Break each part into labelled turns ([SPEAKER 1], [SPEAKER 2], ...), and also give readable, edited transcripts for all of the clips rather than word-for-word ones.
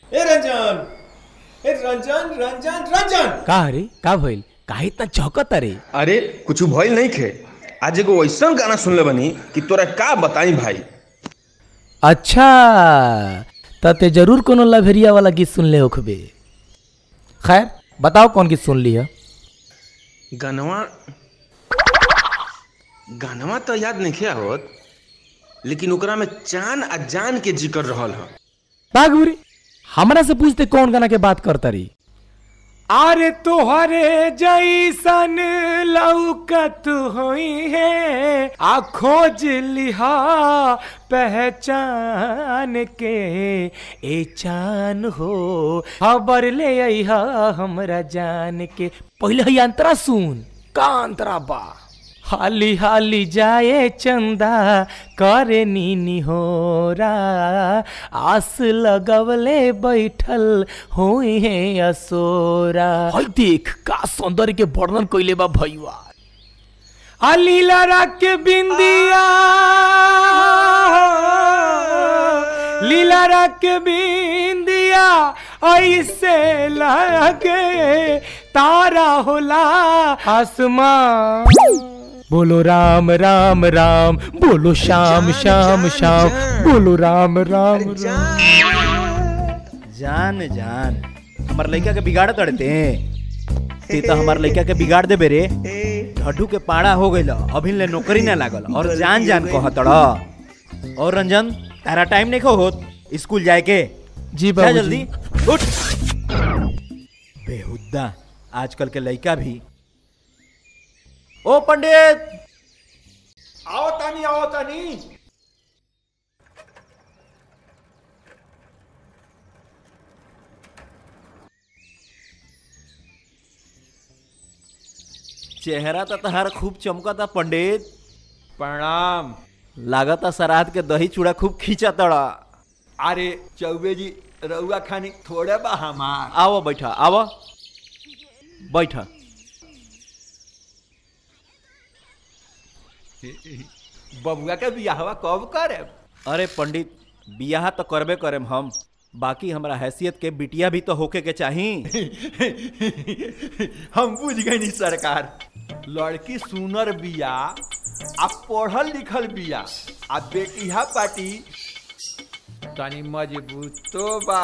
[SPEAKER 1] ए रंजन, ए रंजन रंजन रंजन।
[SPEAKER 2] का रे, का भइल? काहे इतना चौकत रे?
[SPEAKER 3] अरे कुछ भइल नहीं खे। आज एगो ऐसा गाना सुनले बनी कि तोरा का बताई भाई।
[SPEAKER 2] अच्छा, ते जरूर कोनो लभेरिया वाला गीत सुन ले होखबे। खैर बताओ कौन गीत सुन ली है?
[SPEAKER 3] गानवा गानवा तो याद नहीं किया होत, लेकिन ओकरा में चान आ जान के जिक्र रहल है।
[SPEAKER 2] बागुरी हमरा से पूछते कौन गाना के बात करता रही? अरे तोहरे जैसन लौकत होई है आ खोज लिहा पहचान के ए चान हो खबर ले आइहा हमरा जान के। पहले ही अंतरा सुन का अंतरा बा। हाली हाली जाए चंदा करे नीनी होरा आस लगवले बैठल होई है असोरा। हई देख का सौंदर्य के वर्णन कइले बा भईवा। लीला रख बिंदिया लीला रख बिंदिया ऐसे लगे तारा होला आसमान। बोलो राम राम राम, बोलो श्याम श्याम श्याम, बोलो राम राम राम।
[SPEAKER 4] जान जान हमार लड़का के बिगाड़ तड़ते ते तो हमार लड़का के बिगाड़ दे बेरे। ढड्डू के पाड़ा हो गइल, अभी ले नौकरी ना लागल और जान जान कहतड़। और रंजन तारा टाइम नहीं होत स्कूल जाए के?
[SPEAKER 2] जी बाबू
[SPEAKER 4] जल्दी उठ। बेहुदा आजकल के लड़का भी। ओ पंडित
[SPEAKER 1] आओ तानी आओ तानी।
[SPEAKER 4] चेहरा तो तहार खूब चमकता पंडित।
[SPEAKER 1] प्रणाम।
[SPEAKER 4] लागता सराध के दही चूड़ा खूब खींचा तड़ा।
[SPEAKER 1] अरे चौबे जी रउआ खानी थोड़े बा हमार।
[SPEAKER 4] आओ बैठा, आओ बैठा।
[SPEAKER 1] बबुआ के बियाहवा कब करे?
[SPEAKER 4] अरे पंडित बियाह तो करबे करेम हम, बाकी हमरा हैसियत के बिटिया भी तो होके के चाही।
[SPEAKER 1] हम बुझ गई सरकार। लड़की सुनर बिया आ पढ़ल लिखल बिया आ बेटिया पाटी तनी मजबूत तो बा।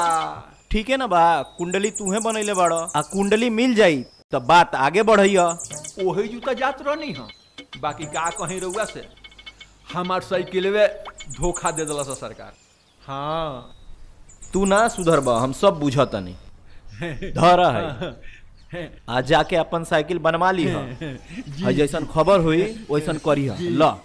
[SPEAKER 4] ठीक है ना बा, कुंडली तूहे बनैले बाड़ो आ कुंडली मिल जाई तो बात आगे बढ़ैया।
[SPEAKER 1] ओही जूता जात रहनी हम। बाकी का कहीं रउआ से हमार साइकिलवे धोखा दे दिला सरकार। हाँ
[SPEAKER 4] तू ना सुधरबा, हम सब बुझतनी। धरा है आज जाके अपन साइकिल बनवा ली है। जैसन खबर हुई वैसन करी है। ला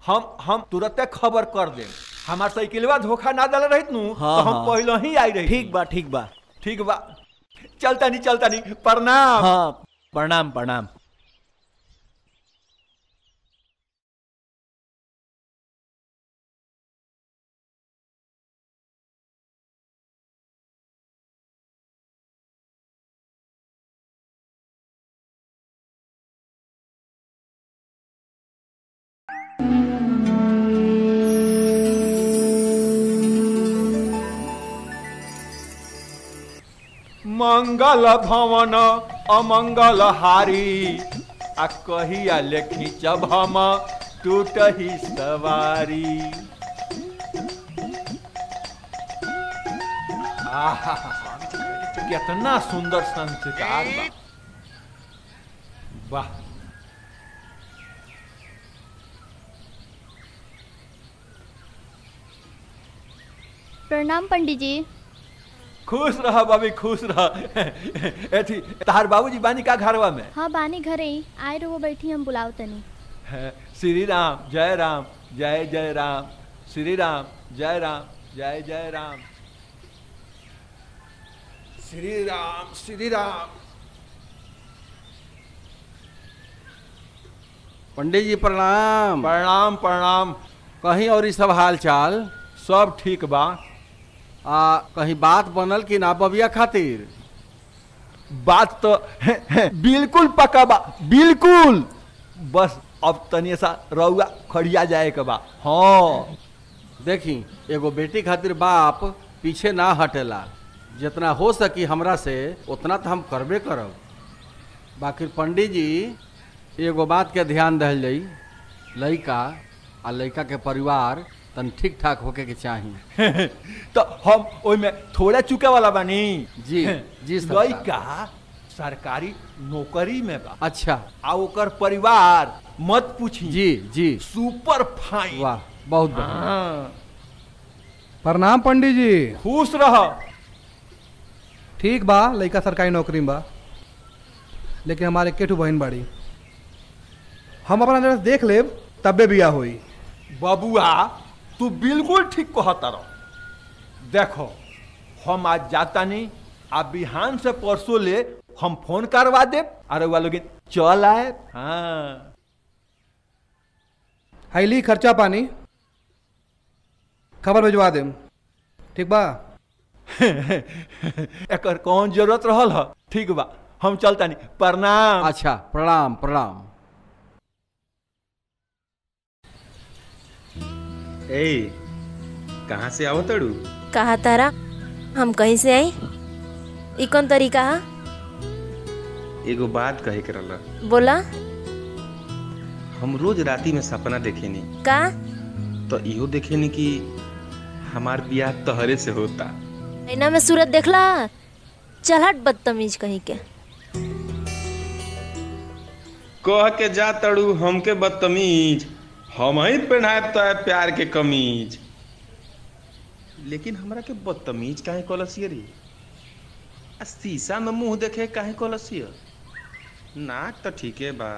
[SPEAKER 1] हम तुरंते खबर कर दे। हमार साइकिलवा धोखा ना दल रहित नु
[SPEAKER 4] हाँ,
[SPEAKER 1] तो हम
[SPEAKER 4] हाँ।
[SPEAKER 1] पहले ही आई रही।
[SPEAKER 4] ठीक बा ठीक बा
[SPEAKER 1] ठीक बा। चलता नहीं प्रणाम।
[SPEAKER 4] हाँ प्रणाम प्रणाम।
[SPEAKER 1] मंगल भवन अमंगल हारी आ कहिया लेखी जब हम टूट ही सवारी। आहा कितना सुंदर संस्कार बा। वाह।
[SPEAKER 5] प्रणाम पंडित जी।
[SPEAKER 1] खुश रह बाबी खुश रह। एथी तार बाबूजी बानी का घरवा में?
[SPEAKER 5] हाँ बानी घरे ही आए रहो बैठी हम बुलाओ तनी।
[SPEAKER 1] श्री राम जय राम जय जय राम, श्री राम जय जय राम, श्री राम श्री राम।
[SPEAKER 6] पंडित जी प्रणाम।
[SPEAKER 1] प्रणाम प्रणाम।
[SPEAKER 6] कहीं और सब हाल चाल?
[SPEAKER 1] सब ठीक बा।
[SPEAKER 6] कहीं बात बनल कि ना बबिया खातिर?
[SPEAKER 1] बात तो बिल्कुल पक्का बा, बिल्कुल। बस अब तनी सा रउआ खड़िया जाए के बा। हाँ
[SPEAKER 6] देखी एगो बेटी खातिर बाप पीछे ना हटेला। जितना हो सकी हमरा से उतना तो हम करबे करब। बाकी पंडित जी एगो बात के ध्यान दहल जाई, लड़का आ लड़का के परिवार तन ठीक ठाक होके के चाहिए।
[SPEAKER 1] तो हम ओई में थोड़ा चुके वाला बानी।
[SPEAKER 6] जी जी सरकार।
[SPEAKER 1] लड़का सरकारी नौकरी में बा।
[SPEAKER 6] अच्छा।
[SPEAKER 1] आ ओकर परिवार मत पूछी।
[SPEAKER 6] जी जी
[SPEAKER 1] सुपर फाइन।
[SPEAKER 6] वाह बहुत बढ़िया।
[SPEAKER 1] हाँ।
[SPEAKER 7] प्रणाम पंडित जी।
[SPEAKER 1] खुश रह।
[SPEAKER 7] ठीक बा, लड़का सरकारी नौकरी में बा, लेकिन हमारे केठू बहन बाड़ी। हम अपना जरा देख लेब तबे बिया होई।
[SPEAKER 1] बबुआ तू बिल्कुल ठीक कहता रह। देखो हम आज जाता नहीं, आप बिहान से परसों ले हम फोन करवा दे, अरे वालों के चल आए। हाँ
[SPEAKER 7] हाईली खर्चा पानी खबर भिजवा देम, ठीक बा?
[SPEAKER 1] एकर कौन जरूरत रहल है। ठीक बा, हम चलता नहीं। प्रणाम।
[SPEAKER 6] अच्छा प्रणाम प्रणाम।
[SPEAKER 3] ए कहाँ से आओ तड़ू?
[SPEAKER 8] कहा तारा हम कहीं से आई? ई कौन तरीका है?
[SPEAKER 3] एगो बात कहे के रहला।
[SPEAKER 8] बोला।
[SPEAKER 3] हम रोज राती में सपना देखेनी,
[SPEAKER 8] का?
[SPEAKER 3] तो इहो देखेनी कि हमार बियाह तहरे से होता।
[SPEAKER 8] ऐना में सूरत देखला? चल हट बदतमीज कहीं के।
[SPEAKER 3] कह के जा तड़ू हमके बदतमीज, हम ही पहनाए तो है प्यार के कमीज। लेकिन हमरा के बदतमीज काहे कहलसिए रे? आ शीशा में मुंह देखे काहे कहलसिए? नाक तो ठीके बा,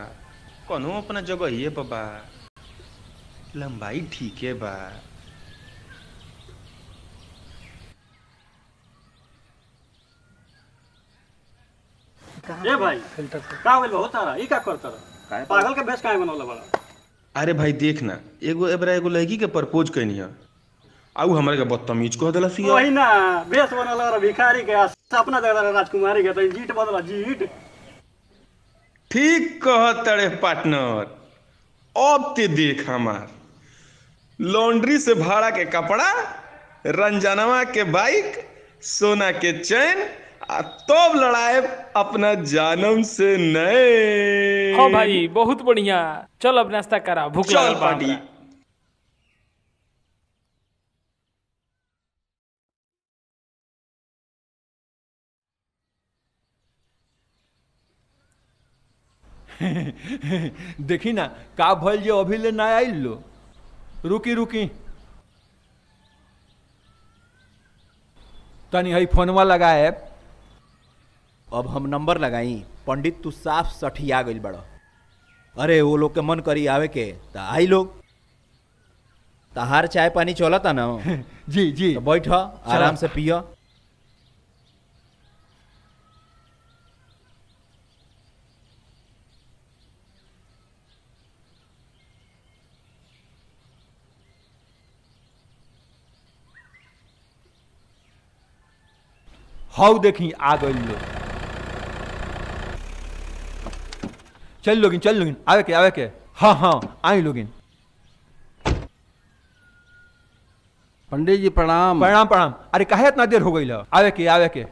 [SPEAKER 3] कोनो अपना जगह पर बा, लंबाई ठीके बा।
[SPEAKER 9] ए भाई का होइल बहुत तारा ई का करत रहा? पागल के भेष काहे बनवला बड़ा?
[SPEAKER 3] अरे भाई देख ना, एगो लड़की के प्रपोज कैनी है, आउ हमरा के बदतमीज कह देला सिया।
[SPEAKER 9] वही ना भेष बनवला रहा भिखारी के, सपना देख रहा राजकुमारी के, तो जीट बदला जीट।
[SPEAKER 3] ठीक कह तड़े पार्टनर। अब ते देख हमार लॉन्ड्री से भाड़ा के कपड़ा, रंजनवा के बाइक, सोना के चैन, तब लड़ाए अपना जानम से नए।
[SPEAKER 2] हाँ भाई बहुत बढ़िया। चल अब नाश्ता करा, भूख
[SPEAKER 3] चल
[SPEAKER 2] लगल बा
[SPEAKER 3] पार्टी।
[SPEAKER 2] हमरा।
[SPEAKER 1] देखी ना का भइल जे अभी ले ना आइल लो। रुकी रुकी तनी हई फोनवा लगाए।
[SPEAKER 4] अब हम नंबर लगाई। पंडित तू साफ सठिया गइल बड़। अरे वो लोग के मन करी आवे के त आई लोग। तहार चाय पानी चलता ना?
[SPEAKER 1] जी जी
[SPEAKER 4] तो बैठ आराम से पियो।
[SPEAKER 1] हाउ देखी आ गई लोग। चल लोगिन आवे के। हाँ हाँ आई लोगिन।
[SPEAKER 6] पंडित जी प्रणाम।
[SPEAKER 1] प्रणाम प्रणाम। अरे काहे इतना देर हो गई? आवे के।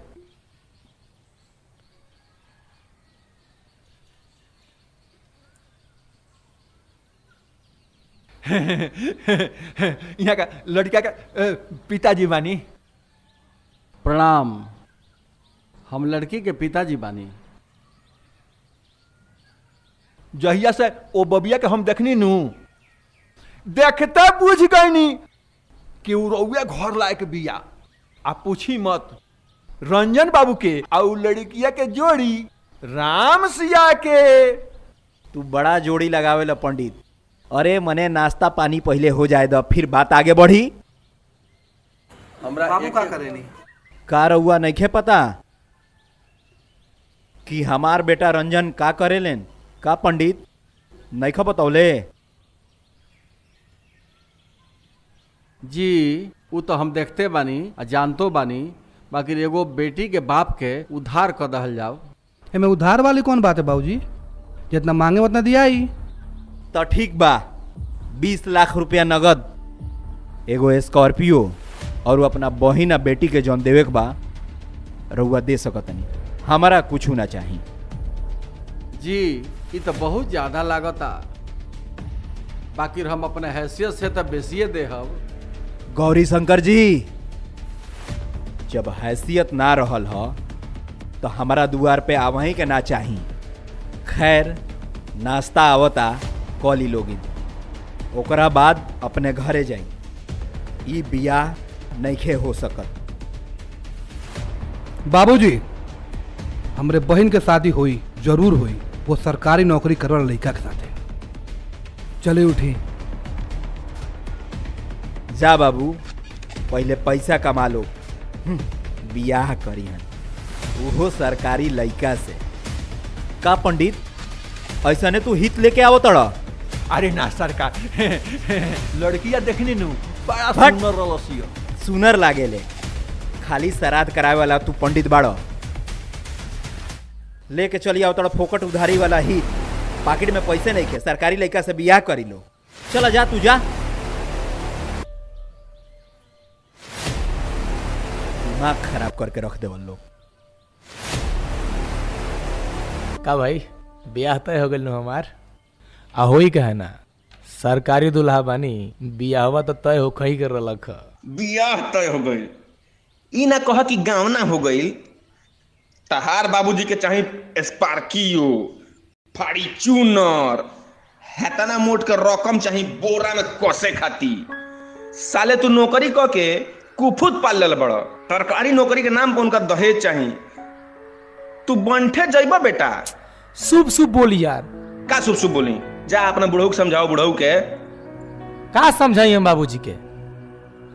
[SPEAKER 1] यहाँ का लड़का का पिताजी बानी।
[SPEAKER 6] प्रणाम। हम लड़की के पिताजी बानी।
[SPEAKER 1] जहिया से ओ बबिया के हम देखनी नू, देखते पूछ गईनी कि उ रउआ घर लायक बिया। आ पूछी मत, रंजन बाबू के और लड़किया के जोड़ी राम सिया के।
[SPEAKER 4] तू बड़ा जोड़ी लगावेला पंडित। अरे मने नाश्ता पानी पहले हो जाए दो, फिर बात आगे बढ़ी।
[SPEAKER 6] हमरा
[SPEAKER 7] बाबू का करेनी?
[SPEAKER 4] का रउआ नइखे पता कि हमार बेटा रंजन का करेलेन? का पंडित नइखे बतौले?
[SPEAKER 6] जी वो तो हम देखते बानी आ जानतो बानी, बाकी एगो बेटी के बाप के उधार कर दहल जाओ।
[SPEAKER 7] एमे उधार वाली कौन बात है बाबूजी? जितना मांगे उतना दिया ही।
[SPEAKER 4] तो ठीक बा, 20 लाख रुपया नगद, एगो स्कॉर्पियो और वो अपना बहिन आ बेटी के जौन देवे के बा रउआ दे सकतनी, हमारा कुछ ना चाहिए।
[SPEAKER 6] जी ये तो बहुत ज्यादा लागता, बाकी हम अपने हैसियत से तो बेसिए देहब।
[SPEAKER 4] गौरी शंकर जी, जब हैसियत ना रहल ह तो हमारा दुआर पे आवही के ना चाहिए। खैर नाश्ता आवता कॉली लोगिन, ओकरा बाद अपने घरे जाई। ई बियाह नइखे हो सकत।
[SPEAKER 7] बाबूजी, हमरे बहन के शादी हुई, जरूर हुई, वो सरकारी नौकरी करे वाला लड़का के साथे। चले उठी।
[SPEAKER 4] जा बाबू, पहले पैसा कमा लो, बियाह करिहन, वो सरकारी लड़का से। का पंडित, ऐसा ने तू हित लेके आवो तड़ा?
[SPEAKER 1] अरे ना सरकार, लड़कियां देखनी नु बड़ा
[SPEAKER 4] हट।
[SPEAKER 1] सुंदर रलसियो।
[SPEAKER 4] सुनर लागेले, खाली श्राद्ध करावे वाला तू पंडित बाड़ो। लेके चली आओ तड़ा फोकट उधारी वाला ही, पॉकेट में पैसे नहीं खे, सरकारी लड़का से बियाह करी लो। चला जा तू जा। दिमाग खराब करके रख दे लोग।
[SPEAKER 2] का भाई, ब्याह तय हो गल हमार? आ होई कहे ना, सरकारी दुल्हा बानी, बियाहवा तो तय हो कही कर रलक ह।
[SPEAKER 3] बियाह तय हो गई, ई ना कह कि गाँव ना हो गई। तहार बाबूजी के चाहे स्पार्कियो, फॉर्च्यूनर, हेतना मोट के रकम चाहे बोरा में कसे खाती। साले तू नौकरी क के कुफुत पाल लेल बड़, सरकारी नौकरी के नाम पर उनका दहेज चाहिए। तू बंठे जइबा बेटा।
[SPEAKER 2] शुभ शुभ बोली यार।
[SPEAKER 3] का शुभ शुभ बोली? जा अपना बुढ़ऊ के समझाओ। बुढ़ऊ के
[SPEAKER 2] का समझाई हम बाबूजी के?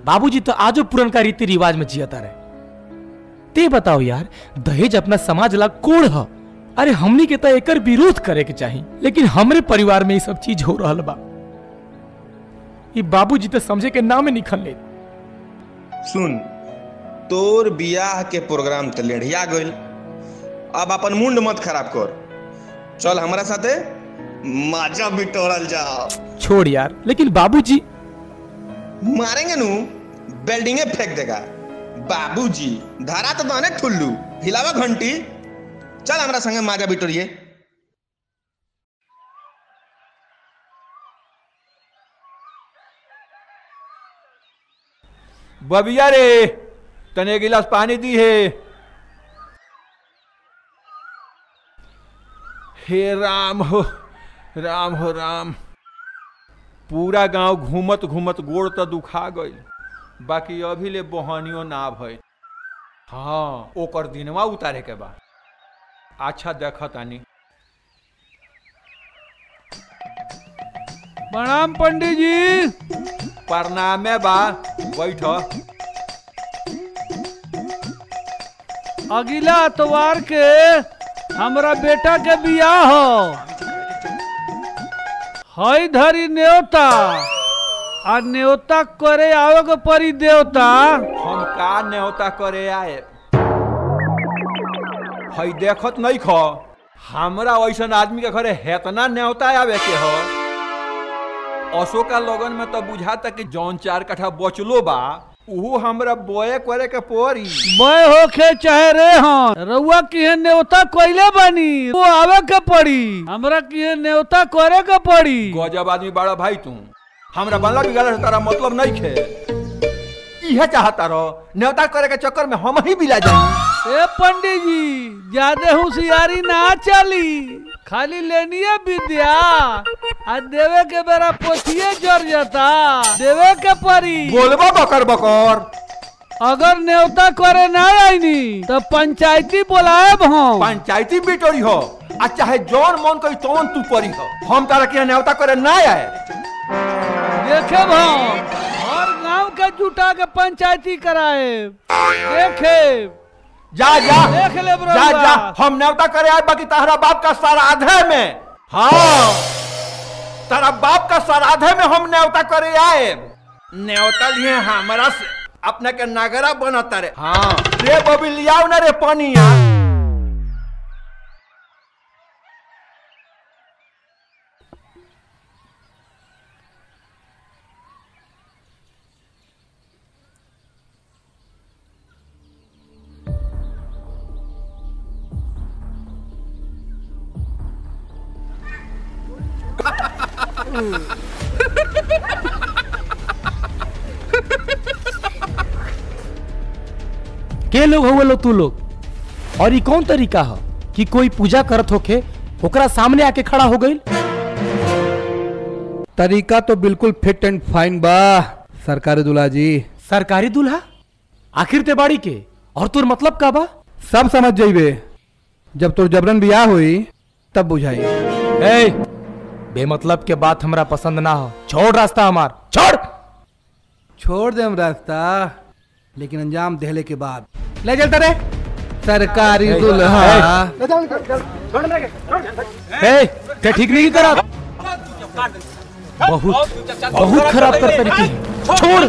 [SPEAKER 2] बाबूजी तो आजो पुरनका रीति रिवाज में जियता रहे। ते बताओ यार, दहेज अपना समाज ला कोड़ ह। अरे हमनी के तो एकर विरोध करे के चाहिए, लेकिन हमरे परिवार में ये सब चीज हो रहल बा। ये बाबूजी तो समझे के नाम में निखल ले।
[SPEAKER 3] सुन, तोर बियाह के प्रोग्राम तो लेढ़िया गइल, अब अपन मुंड मत खराब कर। चल हमारा साथे माजा बिटोरल जाओ।
[SPEAKER 2] छोड़ यार, लेकिन बाबूजी।
[SPEAKER 3] मारेंगे नू, बिल्डिंगे फेंक देगा। बाबूजी धारा तो दाने ठुल्लू, हिलावा घंटी। चल हमारा संगे माजा बिटोरिए।
[SPEAKER 1] बबिया रे, तने एक गिलास पानी दी है। हे राम हो राम हो राम। पूरा गांव घूमत घूमत गोड़ तो दुखा गई, बाकी अभी ले बहनियों ना भइल। हाँ, ओकर दिनवा उतारे के बा। अच्छा देख तानी।
[SPEAKER 10] प्रणाम पंडित जी।
[SPEAKER 1] प्रणामे बा, बैठ।
[SPEAKER 10] अगला एतवार के हमरा बेटा के बियाह हो। हई धरी न्योता, आ न्योता करे आवे के परी देवता।
[SPEAKER 1] हम का न्योता करे आए? हई देखत नहीं खो, हमरा वैसन आदमी के घरे हेतना न्योता आवे के हो। अशोका लगन में तो बुझाता कि जौन 4 कट्ठा बचलो बा, उहो हमरा बोए करे के पड़ी।
[SPEAKER 10] बय होखे चाहे रे हन, रउआ किहे न्योता कइले बानी, वो आवे के पड़ी। हमरा किहे न्योता करे के पड़ी।
[SPEAKER 1] गजब आदमी बड़ा भाई तू। हमरा बनला बिगड़ला से तारा मतलब नहीं खे। इहे चाहता रहो, न्योता करे के चक्कर में हम ही बिला जाई।
[SPEAKER 10] ए पंडित जी, ज्यादा होशियारी ना चली। खाली लेनिए विद्या, आ देवे के बेरा पोथिए जर जाता। देवे के परी।
[SPEAKER 1] बोलबा बकर बकर।
[SPEAKER 10] अगर न्योता करे ना आईनी तो पंचायती बुलाएब हम।
[SPEAKER 1] पंचायती बिटोरी हो, आ चाहे जौन मन करी तौन तू करी हो। हम तारा के न्योता करे ना आए।
[SPEAKER 10] देखे भाव, हर गांव के जुटा के पंचायती कराए। देखे
[SPEAKER 1] जा जा
[SPEAKER 10] देख ले ब्रो।
[SPEAKER 1] जा जा, हम न्योता करे आए, बाकी तारा बाप का श्राद्ध है में। हाँ, तारा बाप का श्राद्ध है में हम न्योता करे आए। न्योता लिए हमरा से अपने के नगरा बनता रे। हाँ रे बबी, लियाओ ना रे पानिया।
[SPEAKER 2] के लोग हो लो तू लोग? और ये कौन तरीका है कि कोई पूजा करत होके ओकरा सामने आके खड़ा हो गई?
[SPEAKER 7] तरीका तो बिल्कुल फिट एंड फाइन बा सरकारी दूल्हा जी।
[SPEAKER 2] सरकारी दूल्हा? आखिर ते बाड़ी के और तोर मतलब का बा?
[SPEAKER 7] सब समझ जाइबे, जब तोर जबरन बियाह हुई तब बुझाई।
[SPEAKER 2] ए, बेमतलब के बात हमरा पसंद ना हो। छोड़ रास्ता हमार, छोड़।
[SPEAKER 7] छोड़ दे हम रास्ता, लेकिन अंजाम देहले के बाद ले चलता रे सरकारी दूल्हा।
[SPEAKER 2] क्या ठीक नहीं करा? बहुत बहुत खराब कर तरीके। छोड़।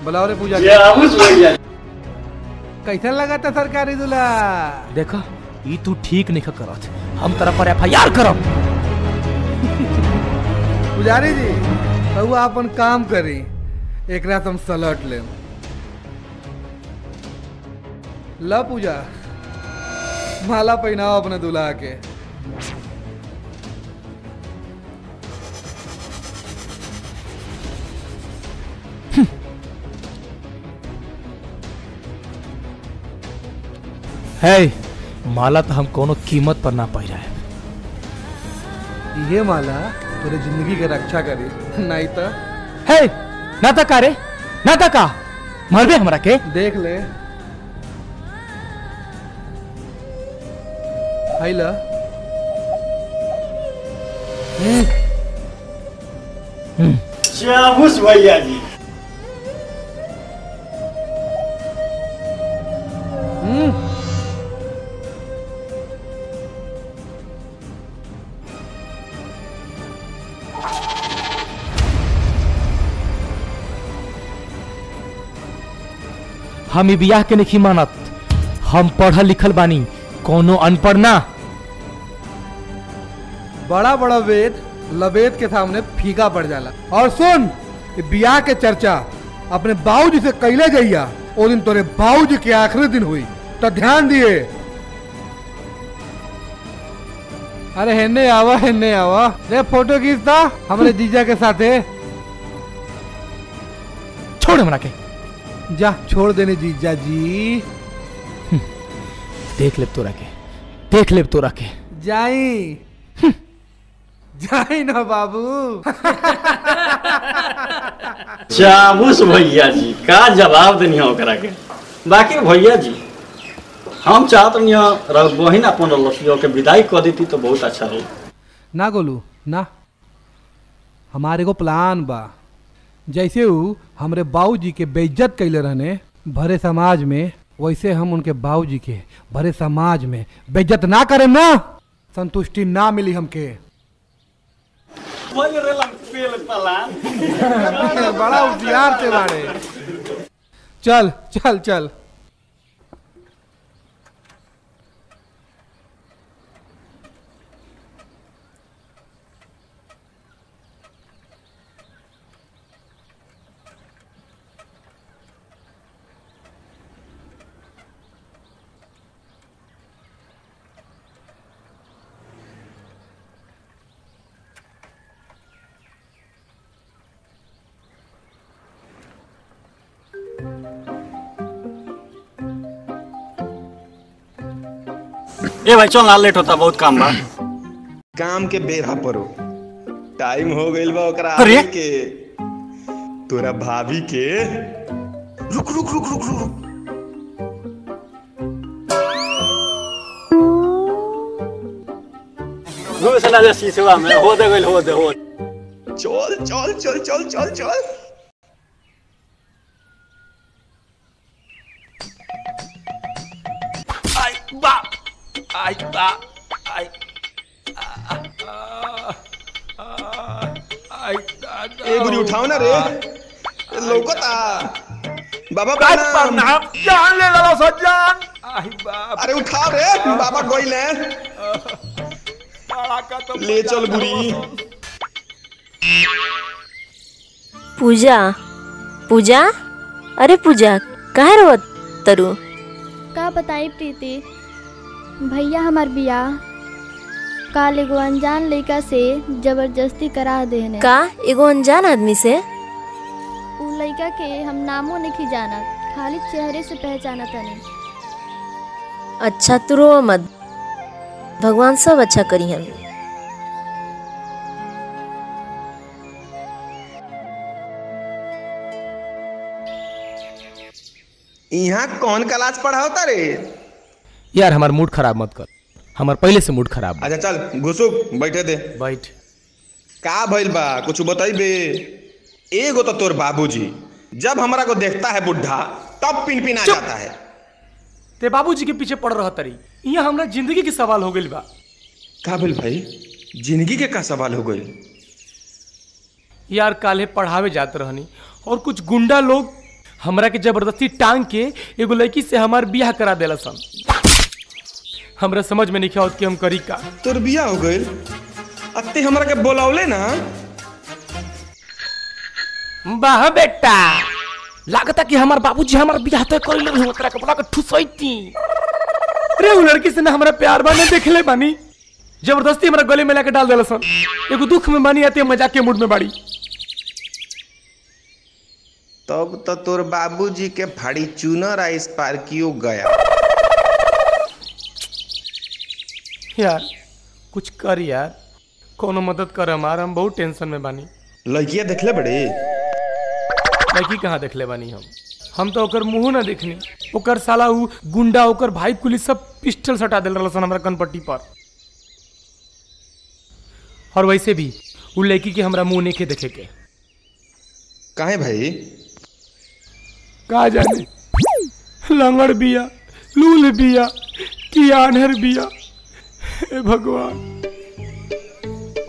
[SPEAKER 7] बुलाओ रे पूजा। कैसा लगा था सरकारी दूल्हा?
[SPEAKER 2] देखा, ये तू ठीक नहीं करत। हम तरफ पर FIR करब।
[SPEAKER 7] पुजारी जी, रहुआ अपन काम करी, एक रात हम सलट ले। ला पूजा, माला पहनाओ अपने दूल्हा के।
[SPEAKER 2] है माला तो हम कोनो कीमत पर ना पाई रहे।
[SPEAKER 7] ये माला तेरे जिंदगी के रक्षा करी, नहीं तो
[SPEAKER 2] है ना तका रे, ना तका मरबे हमरा के।
[SPEAKER 7] देख ले हाइला।
[SPEAKER 9] शाबाश भैया जी।
[SPEAKER 2] हम ई बियाह के नहीं मानत। हम पढ़ल लिखल बानी, कोनो अनपढ़ ना।
[SPEAKER 7] बड़ा बड़ा वेद लबेद के सामने फीका पड़ जाला। और सुन, बियाह के चर्चा अपने बाबूजी से कैले जाइया, ओ दिन तोरे बाबूजी के आखिरी दिन हुई, तो ध्यान दिए। अरे हेने आवा रे, फोटो खींचता हमारे जीजा के साथ है।
[SPEAKER 2] छोड़ हमरा के।
[SPEAKER 7] जा छोड़ देने जीजा जी।
[SPEAKER 2] देख ले तोरा के, देख ले तोरा के।
[SPEAKER 7] जाई जाई ना बाबू।
[SPEAKER 9] शाबाश भैया जी, का जवाब देनी है ओकरा के। बाकी भैया जी, हम चाहत नहीं बहिन अपन लड़कियों के विदाई कर देती तो बहुत अच्छा रही।
[SPEAKER 7] ना गोलू ना, हमारे को प्लान बा। जैसे वो हमरे बाबूजी के बेइज्जत कैले रहने भरे समाज में, वैसे हम उनके बाबूजी के भरे समाज में बेइज्जत ना करें ना, संतुष्टि ना मिली हमके। बड़ा होशियार थे बाड़े। चल चल चल।
[SPEAKER 9] ए भाई चल ना, लेट होता, बहुत काम बा।
[SPEAKER 3] काम के बेरा परो टाइम हो गइल बा ओकरा
[SPEAKER 9] अरे?
[SPEAKER 3] आवे के। तोरा भाभी के रुक रुक रुक रुक रुक।
[SPEAKER 9] घुस ना जा शीशवा में, हो दे गइल, हो दे हो।
[SPEAKER 3] चल चल चल चल चल चल।
[SPEAKER 1] आई बा आई बा आई
[SPEAKER 3] ए गुरी उठाओ ना रे, लौकता बाबा
[SPEAKER 1] प्रणाम। जान ले लो सज्जन। आई बाप,
[SPEAKER 3] अरे उठाओ रे, बाबा गइले। ले चल गुरी।
[SPEAKER 8] पूजा पूजा अरे पूजा काहे रोवत तरु?
[SPEAKER 5] का बताई प्रीति, भैया हमार बियाह काल एगो अनजान लड़का से जबरदस्ती करा देने।
[SPEAKER 8] का एगो अनजान आदमी से?
[SPEAKER 5] उ लड़का के हम नामो नहीं जानत, खाली चेहरे से पहचाना तनी।
[SPEAKER 8] अच्छा तू रो मत, भगवान सब अच्छा करी हम।
[SPEAKER 3] यहाँ कौन क्लास पढ़ाओता रे?
[SPEAKER 2] यार हमार मूड खराब मत कर, हमार पहले से मूड खराब बा।
[SPEAKER 3] अच्छा चल घुसु बैठे दे।
[SPEAKER 2] बैठ।
[SPEAKER 3] का भइल बा कुछ बताई बे। एगो तो तोर बाबूजी जब हमरा को देखता है बुढ़ा तब पिन पिन आ जाता है।
[SPEAKER 2] ते बाबूजी के पीछे पड़ रहा तरी, यहाँ हमरा जिंदगी के सवाल हो गइल बा।
[SPEAKER 3] का भइल भाई, जिंदगी के का सवाल हो गइल?
[SPEAKER 2] यार काले पढ़ावे जात रहनी और कुछ गुंडा लोग हमरा के जबरदस्ती टांग के एगो लड़की से हमार बियाह करा देला सन। हमरा समझ में नहीं आवत कि हम करी का।
[SPEAKER 3] तोर बियाह हो गइल? अत्ते हमरा के बोलावले ना?
[SPEAKER 2] वाह बेटा, लागता कि हमार बाबूजी हमार बियाह तो कर ले ओकरा के बोला के ठुसैती। अरे उ लड़की से ना हमरा प्यार बा ना देखले बानी, जबरदस्ती हमरा गले में लाके डाल देला सन। एगो दुख में बानी आते मजाक के मूड में बाड़ी।
[SPEAKER 3] तब तो तोर बाबूजी के फाड़ी चूनर आ स्पार्कियो गया।
[SPEAKER 2] यार कुछ कर यार, कोनो मदद कर हमार, हम बहुत टेंशन में बानी।
[SPEAKER 3] लड़कियां देखले बड़े?
[SPEAKER 2] लड़की कहाँ देखले बानी हम तो ओकर मुंह ना देखनी। ओकर साला उ गुंडा ओकर भाई पुलिस सब पिस्टल सटा देल रहल सन हमरा कनपट्टी पर। और वैसे भी उ लड़की के हमरा मुंह नहीं देखे के।
[SPEAKER 3] काहे भाई?
[SPEAKER 2] का जाने लंगड़ बिया, लूल बिया कि आन्हर बिया, हे भगवान।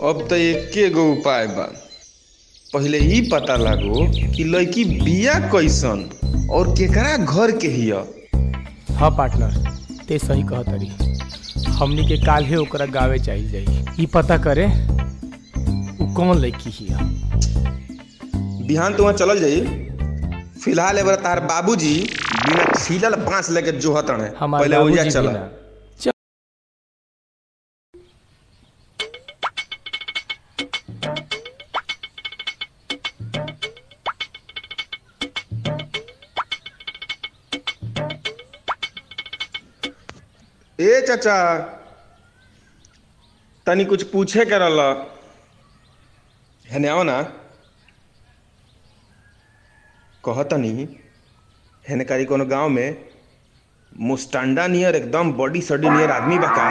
[SPEAKER 3] अब तो एके गो उपाय बा, पहले ही पता लागो कि लड़की बिया कैसन और केकरा घर के हिया।
[SPEAKER 2] हाँ पार्टनर, ते सही कहत रही। हमनी के काल है ओकरा गावे चाहिए जाई, ई पता करे उ कौन लड़की हिया।
[SPEAKER 3] बिहान तो वहाँ चलल जाई। फिलहाल एबर तार बाबूजी बिना छीलल बांस लेके जोहत रहे। पहले ओइजा चला। ए चाचा, तनी कुछ पूछे के रहला, हेने आओ ना। कहतनी हेने कारी कोनो गांव में मुस्टांडा नियर एकदम बॉडी सडी नियर आदमी बा का?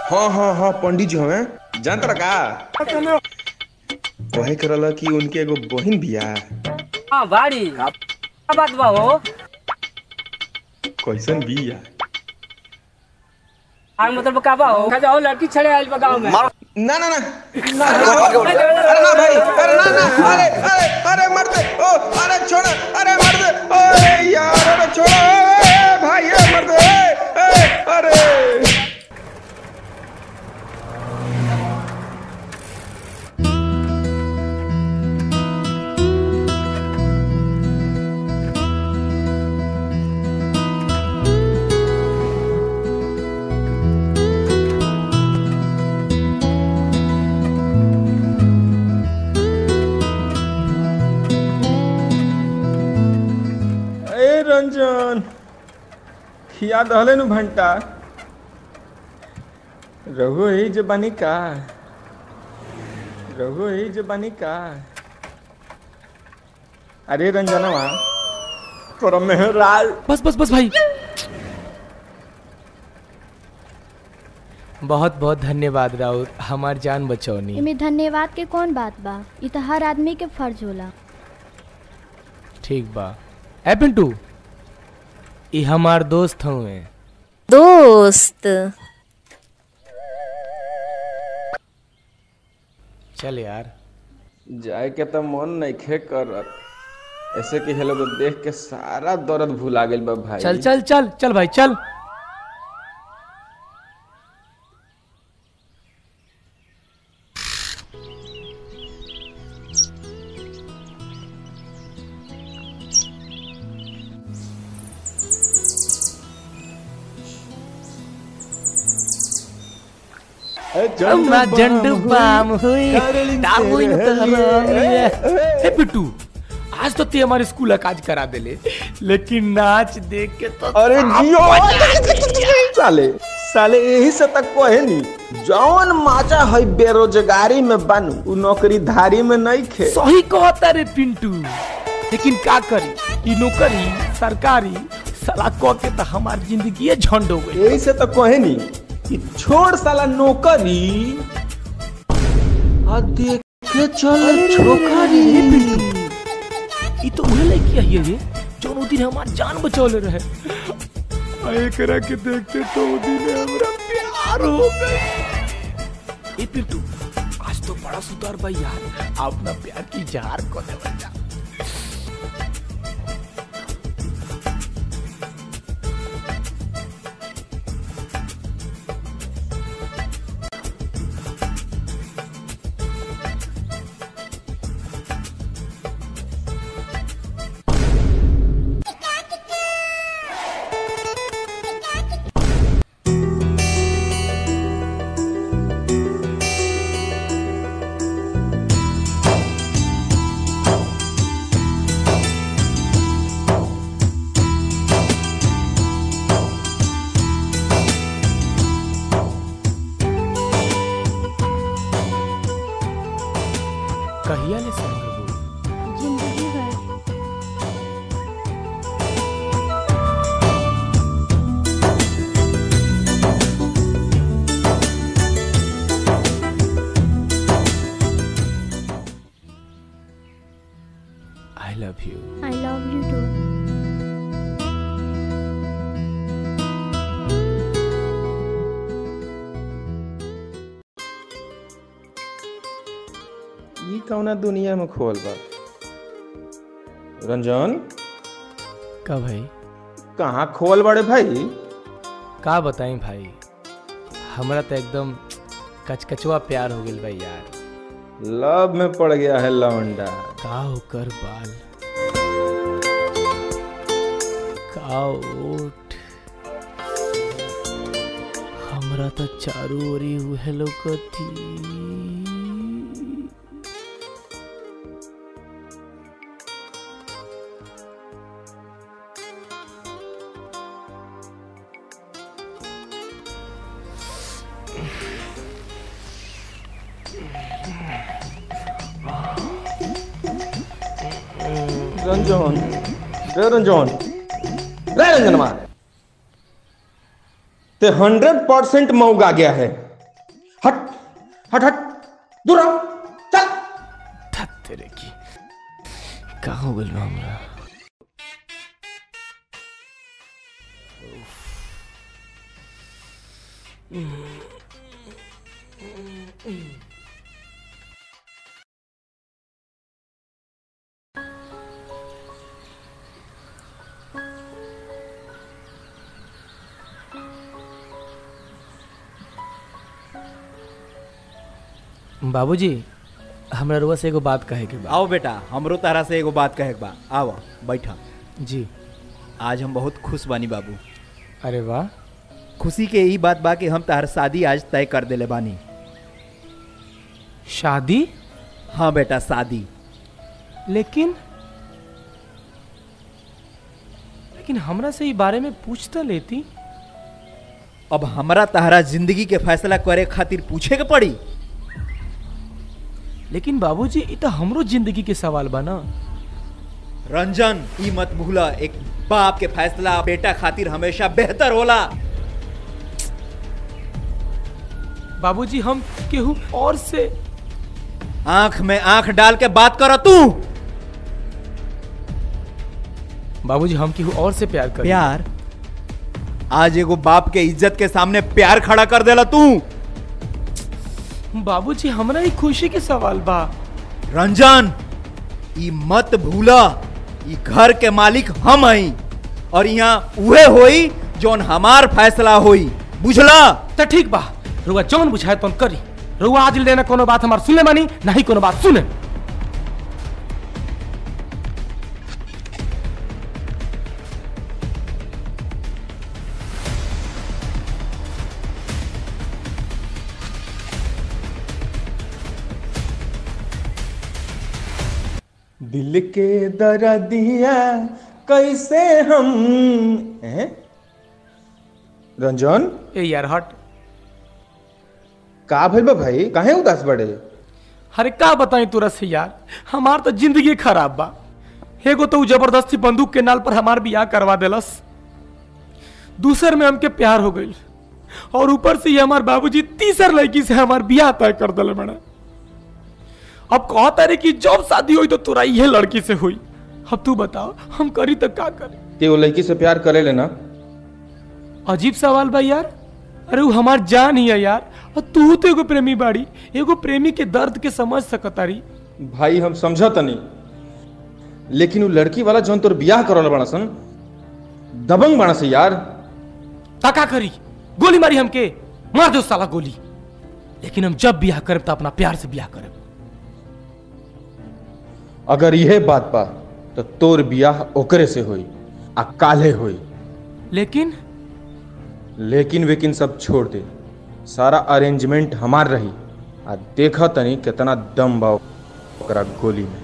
[SPEAKER 3] हाँ हाँ हाँ पंडित जी हमें जानता रहा का? कहे करला कि उनके एगो बहिन बिया।
[SPEAKER 11] हाँ बाड़ी का बात बा हो?
[SPEAKER 3] कैसन बिया?
[SPEAKER 11] हाँ मतलब का बा हो? का लड़की छड़े आइल बा गांव में।
[SPEAKER 3] ना ना ना अरे ना भाई, अरे ना ना, अरे अरे अरे मर दे, ओ अरे छोड़, अरे मर दे, ओए यार अरे छोड़ भाई, मर दे, अरे रंजन याद रहले नु भंटा रघु ही जबानी का, रघु ही जबानी का। अरे रंजनवा तोरा मेहराल।
[SPEAKER 2] बस बस बस भाई, बहुत बहुत धन्यवाद राउत, हमार जान बचौनी।
[SPEAKER 5] इमे धन्यवाद के कौन बात बा, इ तो हर आदमी के फर्ज होला।
[SPEAKER 2] ठीक बा। ए पिंटू, ई हमार दोस्त हुए।
[SPEAKER 8] दोस्त?
[SPEAKER 2] चल यार।
[SPEAKER 3] जाए के तो मन नहीं खे कर, ऐसे कि हेलो को देख के सारा दर्द भुला गेल बा भाई।
[SPEAKER 2] चल चल चल चल भाई चल। अम्मा झंडू बाम हुई डार्लिंग ए पिट्टू आज तो ते हमारे स्कूल का काज करा देले लेकिन नाच देख के तो
[SPEAKER 3] अरे जियो साले साले यही से तक कहे नी जौन माचा है बेरोजगारी में बनू उ नौकरी धारी में नहीं खे।
[SPEAKER 2] सही कहता रे पिंटू लेकिन का करी ई नौकरी सरकारी साला कह के तो हमार जिंदगी झंड हो गई।
[SPEAKER 3] यही से तो कहे नी कि छोड़ साला नौकरी आ देख के चल छोकरी।
[SPEAKER 2] ई तो उहे लड़की है ये जो वो दिन हमार जान बचौले रहे एकरा के देखते तो वो दिन हमरा प्यार हो गई। ए पिंटू आज तो बड़ा सुधार भाई यार अपना प्यार की इजहार को दे बच्चा। कहिया ले संभल
[SPEAKER 5] जिंदगी भर।
[SPEAKER 2] I love you.
[SPEAKER 5] I love you too.
[SPEAKER 3] ई कौना दुनिया में खोल बा रंजन
[SPEAKER 2] का भाई
[SPEAKER 3] कहाँ खोल बड़े भाई
[SPEAKER 2] का बताएं भाई हमरा तो एकदम कचकचवा प्यार हो गेल भाई यार।
[SPEAKER 3] लव में पड़ गया है लौंडा
[SPEAKER 2] का होकर बाल का ओठ हमरा तो चारू ओरी उहे लौकती।
[SPEAKER 3] रंजन रे रंजन रे रंजनवा ते 100% मौगा गया है। हट हट हट दूर रहो चल।
[SPEAKER 2] तेरे की का हो गइल बा हमरा। बाबूजी हमरा रुआ से एगो बात कहे के बा।
[SPEAKER 4] आओ बेटा हमरो तारा से एगो बात कहे के बा। आओ बैठा।
[SPEAKER 2] जी
[SPEAKER 4] आज हम बहुत खुश बानी बाबू।
[SPEAKER 2] अरे वाह
[SPEAKER 4] खुशी के यही बात बा कि हम तार शादी आज तय कर देले बानी।
[SPEAKER 2] शादी?
[SPEAKER 4] हाँ बेटा शादी।
[SPEAKER 2] लेकिन हमरा से इस बारे में पूछ तो लेती।
[SPEAKER 4] अब हमरा तारा जिंदगी के फैसला करे खातिर पूछे के पड़ी।
[SPEAKER 2] लेकिन बाबूजी ये तो हमरो जिंदगी के सवाल बा ना।
[SPEAKER 4] रंजन ई मत भूला एक बाप के फैसला बेटा खातिर हमेशा बेहतर होला।
[SPEAKER 2] बाबूजी हम केहू और से
[SPEAKER 4] आंख में आंख डाल के बात करो तू।
[SPEAKER 2] बाबूजी हम केहू और से प्यार कर।
[SPEAKER 4] प्यार? आज एगो बाप के इज्जत के सामने प्यार खड़ा कर देला तू।
[SPEAKER 2] बाबूजी हमरा ही खुशी के सवाल बा।
[SPEAKER 4] रंजन ई मत भूला ई घर के मालिक हम हई और यहाँ उहे होई जोन हमार फैसला होई बुझला।
[SPEAKER 2] तो ठीक बा रुआ जौन बुझाए तुम करी। रुआ आज लेना कोनो बात हमार सुने मानी नहीं कोनो बात सुने।
[SPEAKER 3] दिल के दर्दिया कैसे हम हैं? रंजन
[SPEAKER 2] ए यार हट।
[SPEAKER 3] का भइल बा भाई, काहे उदास बड़े?
[SPEAKER 2] अरे का बताई तोरा से यार, हमार तो जिंदगी खराब बा। एगो तो जबरदस्ती बंदूक के नाल पर हमार बियाह करवा देलस, दूसर में हमके प्यार हो गई, और ऊपर से ये हमार बाबूजी तीसर लड़की से हमार बियाह तय कर दिले बड़ा। अब कहता रे कि जब शादी हुई तो तोरा ये लड़की से हुई। अब तू बताओ हम करी तो का करी?
[SPEAKER 3] ते वो लड़की से प्यार करे लेना?
[SPEAKER 2] अजीब सवाल बा यार। अरे वो हमार जान ही है यार, और तू तो एगो प्रेमी बाड़ी, एगो प्रेमी के दर्द के समझ सकतारी।
[SPEAKER 3] भाई हम समझा तनी, लेकिन वो लड़की वाला जौन तोर बियाह करल बड़ा सन दबंग बड़ा से यार।
[SPEAKER 2] का करी? गोली मारी हमके? मार दो साला गोली। लेकिन हम जब बियाह करब तो अपना प्यार से बियाह करब।
[SPEAKER 3] अगर यह बात बा तो तोर बियाह ओकरे से होई, आ काले होई। लेकिन वेकिन सब छोड़ दे, सारा अरेंजमेंट हमार रही। आ देखा तनी कितना दम बा ओकरा गोली में,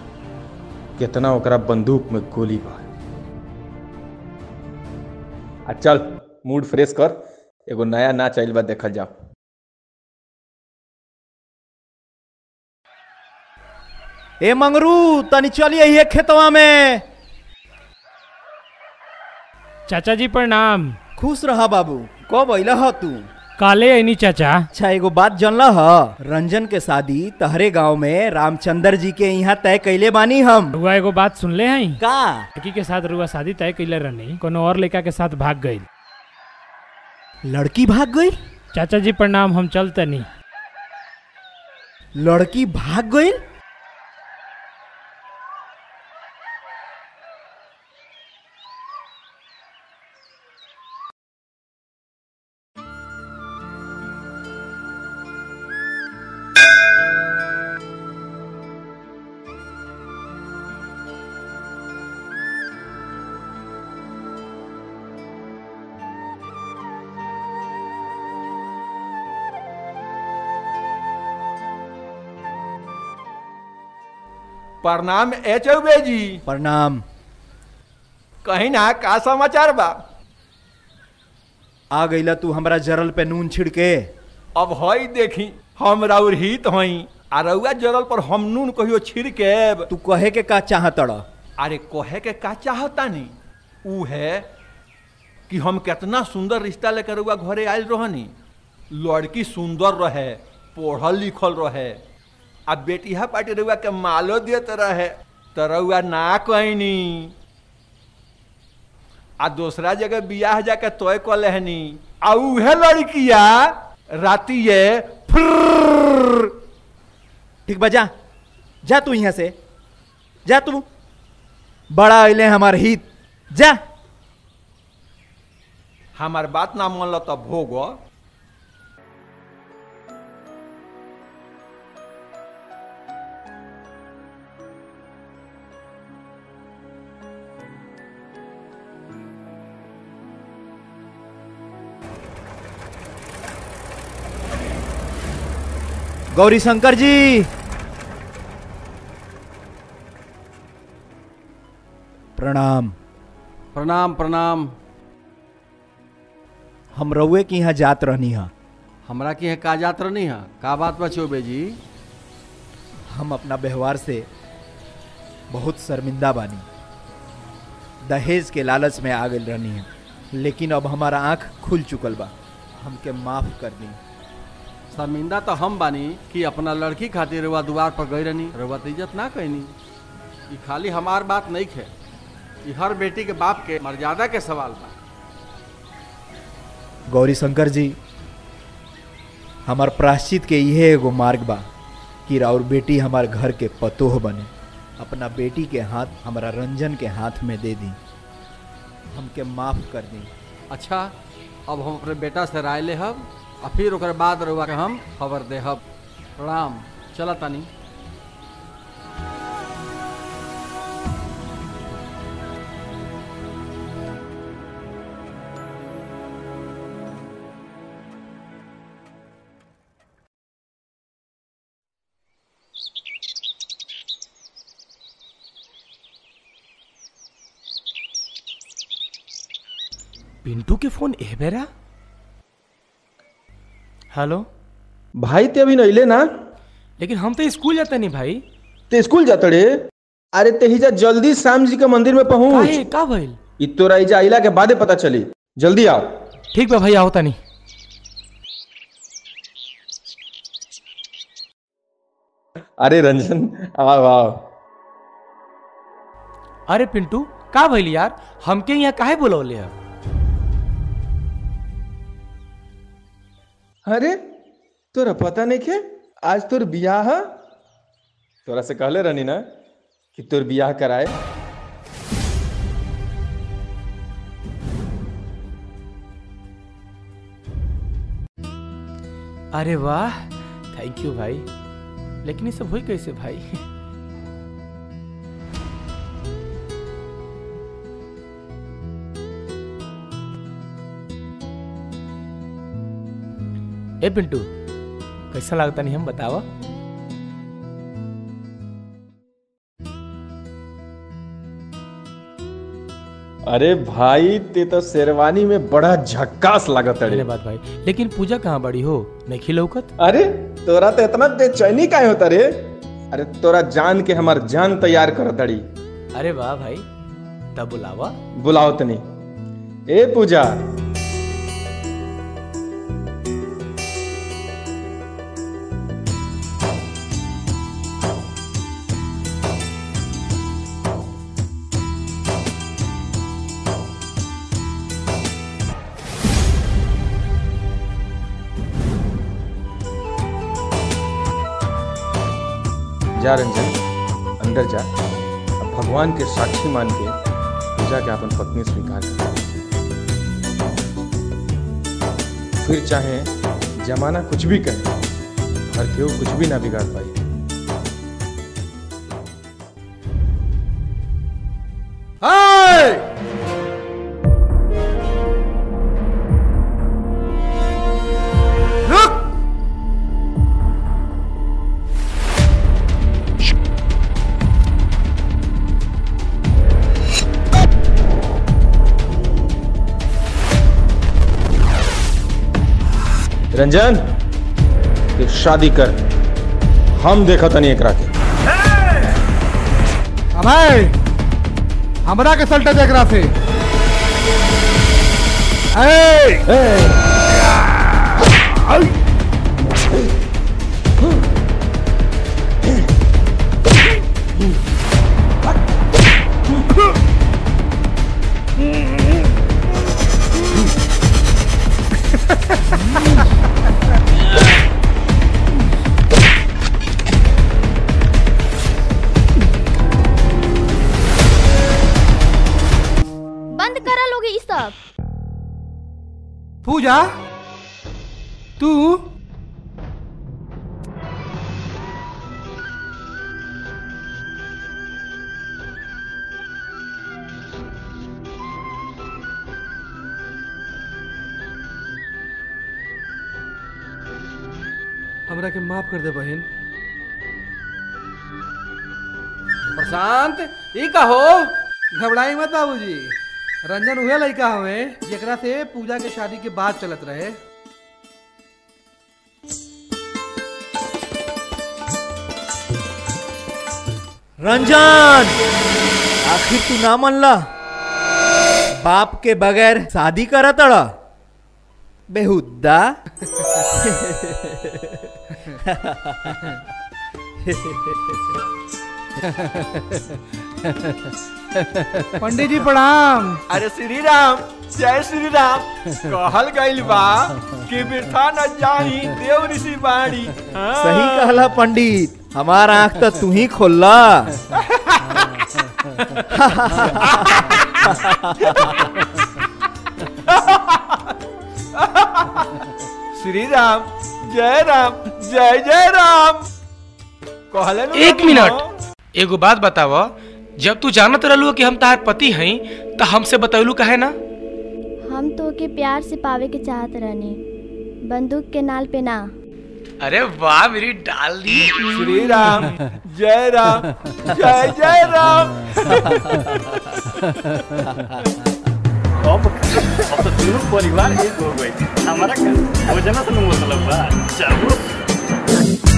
[SPEAKER 3] कितना ओकरा बंदूक में गोली बा। आ चल मूड फ्रेश कर, एगो नया नाच आइल बा, देखल जाओ।
[SPEAKER 4] ए मंगरू तनी चलिए ये खेतवा में।
[SPEAKER 12] चाचा जी प्रणाम।
[SPEAKER 4] खुश रहा बाबू। कब अइला ह तू?
[SPEAKER 12] काले ऐनी चाचा।
[SPEAKER 4] अच्छा एगो बात जानला ह, रंजन के शादी तहरे गांव में रामचंद्र जी के यहाँ तय कैले बानी हम।
[SPEAKER 12] रुआ एगो बात सुनले हैं
[SPEAKER 4] का?
[SPEAKER 12] लड़की के साथ रुआ शादी तय कैले रहनी, कोनो और लड़का के साथ भाग गई।
[SPEAKER 4] लड़की भाग गई?
[SPEAKER 12] चाचा जी प्रणाम, हम चलते नहीं।
[SPEAKER 4] लड़की भाग गई?
[SPEAKER 1] प्रणाम ए चौबे जी।
[SPEAKER 4] प्रणाम।
[SPEAKER 1] कहीं ना का समाचार बा?
[SPEAKER 4] आ गईला तू हमरा जरल पे नून छिड़के।
[SPEAKER 1] अब हई देखी हम राउर हित हई, आ रउआ जरल पर हम नून कहियो छिड़के।
[SPEAKER 4] तू कहे के का चाहतड़?
[SPEAKER 1] अरे कहे के का चाहता नहीं, ऊ है कि हम कितना सुंदर रिश्ता लेकर रउआ घरे आयल रहनी। लड़की सुंदर रहे, पढ़ल लिखल रहे, आ बेटिया पार्टी रउआ के मालो देत रहे, तो रउआ ना कहनी, आ दूसरा जगह बियाह जाके तय कर लेहनी। आ उहे लड़किया राती ये
[SPEAKER 4] ठीक बा, जा जा तू यहाँ से, जा तू। बड़ा अइले हमार हित, जा।
[SPEAKER 1] हमार बात ना मान लो तो भोगो।
[SPEAKER 4] गौरी शंकर जी प्रणाम।
[SPEAKER 6] प्रणाम प्रणाम।
[SPEAKER 4] हम रउए के यहाँ जात रहनी हा।
[SPEAKER 6] हमरा की है का जात रहनी है? का बात बा चौबे जी?
[SPEAKER 4] हम अपना व्यवहार से बहुत शर्मिंदा बानी। दहेज के लालच में आ गई रहनी है, लेकिन अब हमारा आंख खुल चुकल बा, हमके माफ कर दी।
[SPEAKER 6] शर्मिंदा तो हम बानी कि अपना लड़की खातिर रउआ द्वार पर गई रहनी, रउआ तो इज्जत ना कहनी। ये खाली हमार बात नहीं है, ये हर बेटी के बाप के मर्यादा के सवाल बा।
[SPEAKER 4] गौरी शंकर जी, हमार प्रायश्चित के यह एगो मार्ग बा कि राउर बेटी हमार घर के पतोह बने। अपना बेटी के हाथ हमारा रंजन के हाथ में दे दी, हमके माफ कर दी।
[SPEAKER 6] अच्छा, अब हम अपने बेटा से राय ले हब, और फिर ओकर बाद रउआ के हम खबर दे हब। प्रणाम, चला तानी।
[SPEAKER 2] पिंटू के फोन ए बेरा। हेलो
[SPEAKER 3] भाई ते अभी नइले ना?
[SPEAKER 2] लेकिन हम तो स्कूल जाते नहीं भाई।
[SPEAKER 3] ते स्कूल जाते रे? अरे ते हिजा जल्दी श्याम जी के मंदिर में पहुंच।
[SPEAKER 2] काहे का भइल?
[SPEAKER 3] इ तोरा हिजा आइला के बादे पता चली। जल्दी आओ।
[SPEAKER 2] ठीक बा भाई, आओ तनी।
[SPEAKER 3] अरे रंजन आओ आओ।
[SPEAKER 2] अरे पिंटू का भइल यार, हमके यहाँ काहे बुलौले है?
[SPEAKER 3] अरे तोरा पता नहीं के आज तोर बियाह है? तोरा से कहले रहनी ना कि तोर बियाह कराए।
[SPEAKER 2] अरे वाह, थैंक यू भाई। लेकिन ये सब हुई कैसे भाई? ए पिंटू कैसा लगता नहीं हम बतावा?
[SPEAKER 3] अरे भाई ते तो शेरवानी में बड़ा झक्कास लागत है।
[SPEAKER 2] बात भाई, लेकिन पूजा कहाँ बड़ी हो नहीं खिलौकत?
[SPEAKER 3] अरे तोरा तो इतना बेचैनी काहे होता रे? अरे तोरा जान के हमार जान तैयार कर तड़ी।
[SPEAKER 2] अरे वाह भाई, तब बुलावा।
[SPEAKER 3] बुलाओ तनी। ए पूजा, जा रंजन अंदर जा। अब भगवान के साक्षी मान के पूजा के अपन पत्नी स्वीकार कर। फिर चाहे जमाना कुछ भी कहे, हर केहू कुछ भी ना बिगाड़ पाई। रंजन ये शादी कर, हम देखा तनी एकरा के।
[SPEAKER 7] अबे हमरा के सल्टा देख रहा थे। पूजा तू हमरा के माफ कर दे बहन।
[SPEAKER 10] प्रशांत ई का हो?
[SPEAKER 7] घबराई मत बाबूजी, रंजन उहे लड़का हवे जेकरा से पूजा के शादी के बाद चलत रहे।
[SPEAKER 4] रंजन आखिर तू ना मनला? बाप के बगैर शादी करा तड़ा बेहुदा।
[SPEAKER 7] पंडित जी प्रणाम।
[SPEAKER 1] अरे श्री राम, जय श्री राम। कहल गइल बा कि बिरथा न जाही देव ऋषि बाणी।
[SPEAKER 4] सही कहला पंडित, हमार आंख तो तू ही खोलला।
[SPEAKER 1] श्री राम, जय राम, जय जय राम। कहले न
[SPEAKER 2] एक मिनट, एगो बात बताव। जब तू जानत रहलू कि हम तार पति हई तो हमसे बतौलू काहे ना?
[SPEAKER 5] हम तो के प्यार से पावे के चाहत रहनी, बंदूक के नाल पे ना।
[SPEAKER 2] अरे वाह मेरी डाल दी।
[SPEAKER 1] श्री राम, जय राम, जय जय राम।
[SPEAKER 9] अब तो तीनों परिवार एक हो गए हमारा भोजन से मतलब बा चलो